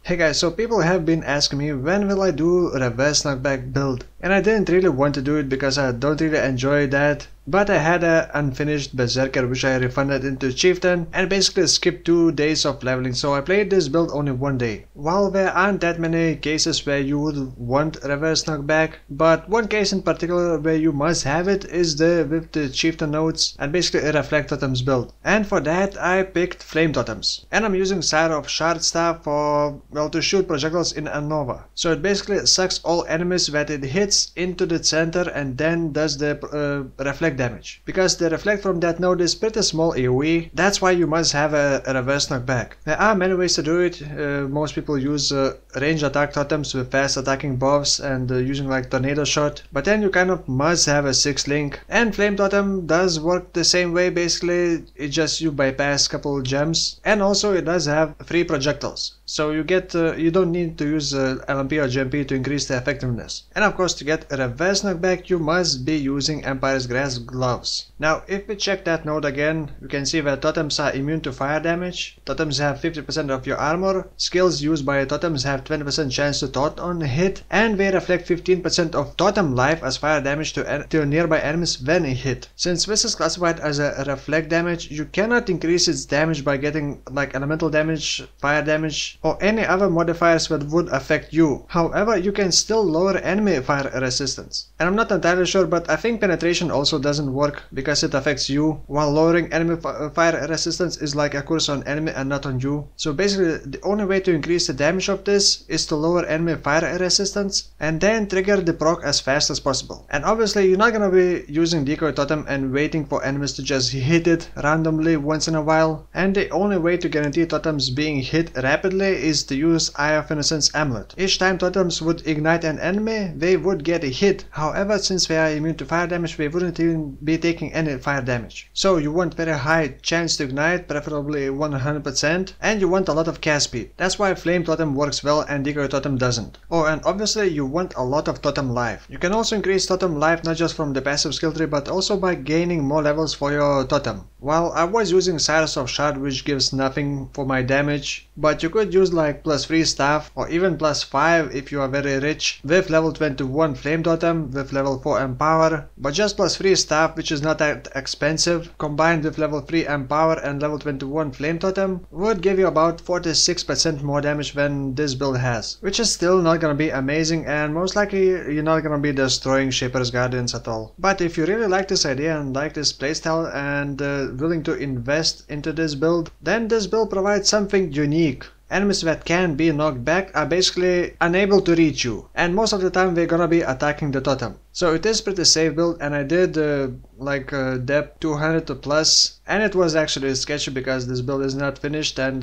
Hey guys, so people have been asking me when will I do reverse knockback build, and I didn't really want to do it because I don't really enjoy that. But I had an unfinished Berserker which I refunded into Chieftain and basically skipped 2 days of leveling, so I played this build only 1 day. While there aren't that many cases where you would want reverse knockback, but one case in particular where you must have it is with the Chieftain nodes and basically a reflect totems build. And for that I picked flame totems. And I'm using Sire of Shards staff for, well, to shoot projectiles in a nova. So it basically sucks all enemies that it hits into the center and then does the reflect damage. Because the reflect from that node is pretty small AoE, that's why you must have a reverse knockback. There are many ways to do it. Most people use range attack totems with fast attacking buffs and using like tornado shot, but then you kind of must have a 6 link. And flame totem does work the same way basically, it just you bypass couple gems, and also it does have free projectiles. So you get you don't need to use LMP or GMP to increase the effectiveness. And of course, to get a reverse knockback you must be using Empire's Grass gloves. Now if we check that node again, you can see that totems are immune to fire damage, totems have 50% of your armor, skills used by totems have 20% chance to taunt on hit, and they reflect 15% of totem life as fire damage to nearby enemies when hit. Since this is classified as a reflect damage, you cannot increase its damage by getting like elemental damage, fire damage, or any other modifiers that would affect you. However, you can still lower enemy fire resistance. And I'm not entirely sure, but I think penetration also doesn't work because it affects you, while lowering enemy fire resistance is like a curse on enemy and not on you. So basically the only way to increase the damage of this is to lower enemy fire resistance and then trigger the proc as fast as possible. And obviously you're not gonna be using decoy totem and waiting for enemies to just hit it randomly once in a while, and the only way to guarantee totems being hit rapidly is to use Eye of Innocence amulet. Each time totems would ignite an enemy, they would get a hit. However, since they are immune to fire damage, they wouldn't even be taking any fire damage. So you want very high chance to ignite, preferably 100%, and you want a lot of cast speed. That's why flame totem works well and decoy totem doesn't. Oh, and obviously you want a lot of totem life. You can also increase totem life not just from the passive skill tree but also by gaining more levels for your totem. Well, I was using Sire of Shards which gives nothing for my damage, but you could use like +3 staff or even +5 if you are very rich, with level 21 flame totem, with level 4 empower, but just +3 staff, which is not that expensive, combined with level 3 empower and level 21 flame totem, would give you about 46% more damage than this build has, which is still not gonna be amazing, and most likely you're not gonna be destroying Shaper's Guardians at all. But if you really like this idea and like this playstyle and willing to invest into this build, then this build provides something unique. Enemies that can be knocked back are basically unable to reach you, and most of the time they're gonna be attacking the totem. So it is pretty safe build, and I did depth 200 plus, and it was actually sketchy because this build is not finished and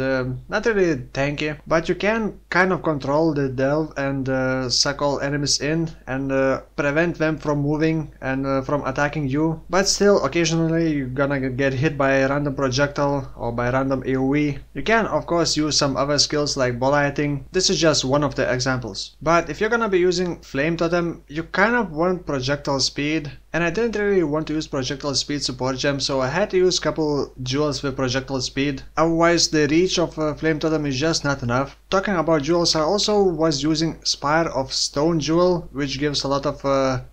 not really tanky, but you can kind of control the delve and suck all enemies in and prevent them from moving and from attacking you, but still occasionally you're gonna get hit by a random projectile or by random AoE. You can of course use some other skills like ball hitting. This is just one of the examples. But if you're gonna be using flame totem, you kind of want projectile speed, and I didn't really want to use projectile speed support gem, so I had to use couple jewels with projectile speed. Otherwise the reach of flame totem is just not enough. Talking about jewels, I also was using Spire of Stone jewel, which gives a lot of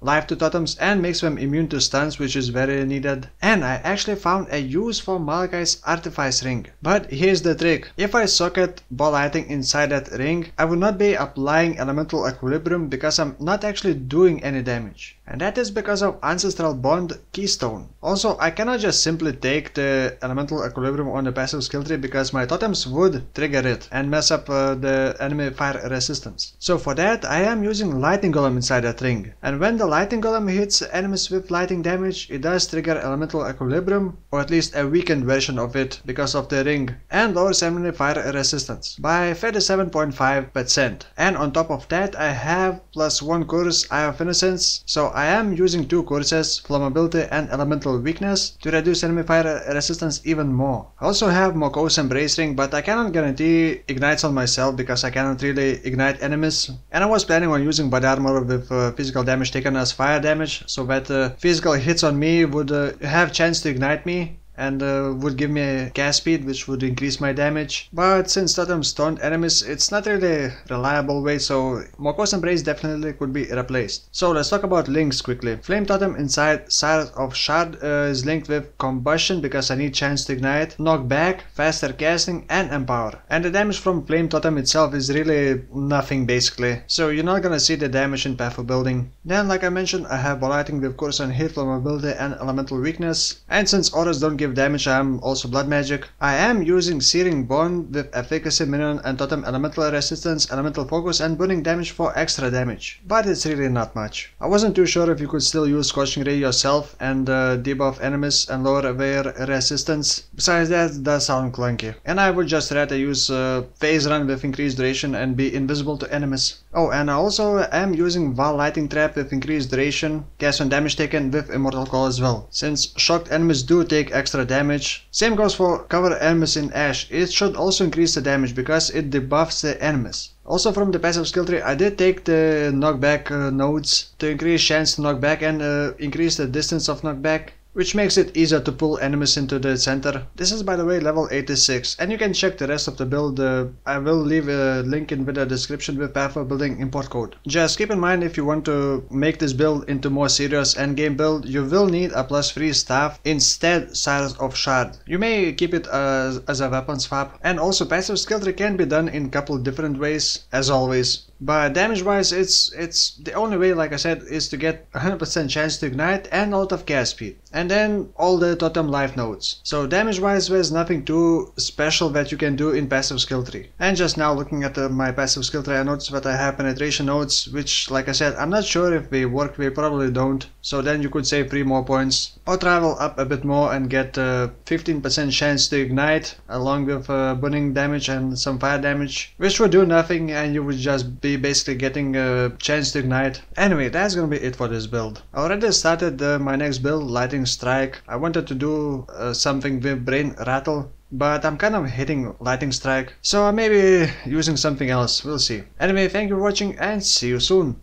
life to totems and makes them immune to stuns, which is very needed. And I actually found a use for Malachi's Artifice ring. But here's the trick: if I socket ball hitting inside that ring, I will not be applying elemental equilibrium because I'm not actually doing any damage. And that is because of Ancestral Bond Keystone. Also, I cannot just simply take the elemental equilibrium on the passive skill tree because my totems would trigger it and mess up the enemy fire resistance. So for that I am using Lightning Golem inside that ring. And when the Lightning Golem hits enemies with lightning damage, it does trigger elemental equilibrium, or at least a weakened version of it because of the ring, and lowers enemy fire resistance by 37.5%. And on top of that I have +1 curse, Eye of Innocence, so I am using 2 curses, Flammability and Elemental Weakness, to reduce enemy fire resistance even more. I also have Moko's Embrace ring, but I cannot guarantee ignites on myself because I cannot really ignite enemies, and I was planning on using body armor with physical damage taken as fire damage, so that physical hits on me would have chance to ignite me, and would give me a cast speed which would increase my damage. But since totems taunt enemies, it's not really a reliable way, so Moko's Embrace definitely could be replaced. So let's talk about links quickly. Flame totem inside Sire of Shards is linked with combustion because I need chance to ignite, knockback, faster casting, and empower. And the damage from flame totem itself is really nothing basically, so you're not gonna see the damage in path of building. Then like I mentioned, I have Lighting with course and hit from ability and elemental weakness, and since auras don't give damage, I am also blood magic. I am using Searing Bond with efficacy, minion and totem elemental resistance, elemental focus, and burning damage for extra damage, but it's really not much. I wasn't too sure if you could still use Scorching Ray yourself and debuff enemies and lower their resistance. Besides that, it does sound clunky, and I would just rather use phase run with increased duration and be invisible to enemies. Oh, and I also am using Val Lighting Trap with increased duration, cast on damage taken with Immortal Call as well, since shocked enemies do take extra damage. Same goes for cover enemies in Ash. It should also increase the damage because it debuffs the enemies. Also from the passive skill tree, I did take the knockback nodes to increase chance to knockback and increase the distance of knockback, which makes it easier to pull enemies into the center. This is by the way level 86, and you can check the rest of the build. I will leave a link in the description with path of building import code. Just keep in mind, if you want to make this build into more serious endgame build, you will need a +3 staff instead Sire of Shards. You may keep it as a weapon swap, and also passive skill tree can be done in a couple different ways as always. But damage wise, it's the only way, like I said, is to get 100% chance to ignite and a lot of cast speed, and then all the totem life nodes. So damage wise, there's nothing too special that you can do in passive skill tree. And just now looking at my passive skill tree, I noticed that I have penetration nodes, which like I said, I'm not sure if they work. They probably don't, so then you could save 3 more points or travel up a bit more and get 15% chance to ignite along with burning damage and some fire damage, which would do nothing, and you would just be basically getting a chance to ignite. Anyway, that's gonna be it for this build. I already started my next build, Lightning Strike. I wanted to do something with Brain Rattle, but I'm kind of hitting Lightning Strike, so I may be using something else. We'll see. Anyway, thank you for watching and see you soon.